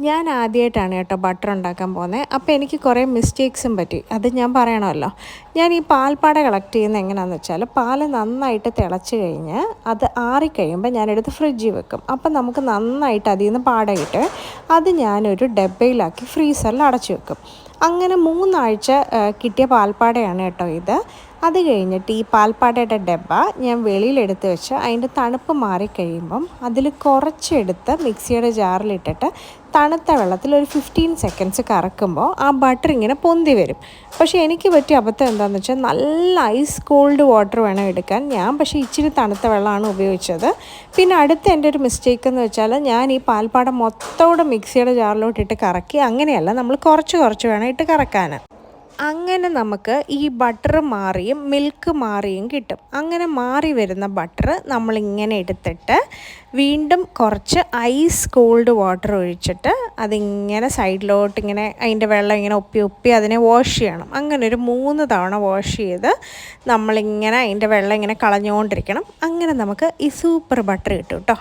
ഞാൻ ആദ്യമായിട്ടാണ് കേട്ടോ ബട്ടർ ഉണ്ടാക്കാൻ പോകുന്നത്. അപ്പോൾ എനിക്ക് കുറേ മിസ്റ്റേക്സും പറ്റി. അത് ഞാൻ പറയണമല്ലോ. ഞാൻ ഈ പാൽപ്പാട കളക്ട് ചെയ്യുന്നത് എങ്ങനെയാണെന്ന് വെച്ചാൽ, പാല് നന്നായിട്ട് തിളച്ച് കഴിഞ്ഞ് അത് ആറിക്കഴിയുമ്പോൾ ഞാനെടുത്ത് ഫ്രിഡ്ജിൽ വെക്കും. അപ്പം നമുക്ക് നന്നായിട്ട് അതിൽ നിന്ന് പാട കിട്ടും. അത് ഞാനൊരു ഡബ്ബയിലാക്കി ഫ്രീസറിൽ അടച്ചു വെക്കും. അങ്ങനെ 3 ആഴ്ച കിട്ടിയ പാൽപ്പാടയാണ് കേട്ടോ ഇത്. അത് കഴിഞ്ഞിട്ട് ഈ പാൽപ്പാടയുടെ ഡബ്ബ ഞാൻ വെളിയിലെടുത്ത് വെച്ച് അതിൻ്റെ തണുപ്പ് മാറിക്കഴിയുമ്പം അതിൽ കുറച്ചെടുത്ത് മിക്സിയുടെ ജാറിലിട്ടിട്ട് തണുത്ത വെള്ളത്തിൽ ഒരു 15 സെക്കൻഡ്സ് കറക്കുമ്പോൾ ആ ബട്ടർ ഇങ്ങനെ പൊന്തി വരും. പക്ഷേ എനിക്ക് പറ്റിയ അബദ്ധം എന്താണെന്ന് വെച്ചാൽ, നല്ല ഐസ് കോൾഡ് വാട്ടർ വേണം എടുക്കാൻ. ഞാൻ പക്ഷേ ഇച്ചിരി തണുത്ത വെള്ളമാണ് ഉപയോഗിച്ചത്. പിന്നെ അടുത്ത എൻ്റെ ഒരു മിസ്റ്റേക്ക് എന്ന് വെച്ചാൽ, ഞാൻ ഈ പാൽപ്പാട മൊത്തം മിക്സിയുടെ ജാറിലോട്ടിട്ട് കറക്കി. അങ്ങനെയല്ല, നമ്മൾ കുറച്ച് വേണം ഇട്ട് കറക്കാൻ. അങ്ങനെ നമുക്ക് ഈ ബട്ടർ മാറിയും മിൽക്ക് മാറിയും കിട്ടും. അങ്ങനെ മാറി വരുന്ന ബട്ടർ നമ്മളിങ്ങനെ എടുത്തിട്ട് വീണ്ടും കുറച്ച് ഐസ് കോൾഡ് വാട്ടർ ഒഴിച്ചിട്ട് അതിങ്ങനെ സൈഡിലോട്ട് ഇങ്ങനെ അതിൻ്റെ വെള്ളം ഇങ്ങനെ ഒപ്പി അതിനെ വാഷ് ചെയ്യണം. അങ്ങനെ ഒരു 3 തവണ വാഷ് ചെയ്ത് നമ്മളിങ്ങനെ അതിൻ്റെ വെള്ളം ഇങ്ങനെ കളഞ്ഞുകൊണ്ടിരിക്കണം. അങ്ങനെ നമുക്ക് ഈ സൂപ്പർ ബട്ടർ കിട്ടും കേട്ടോ.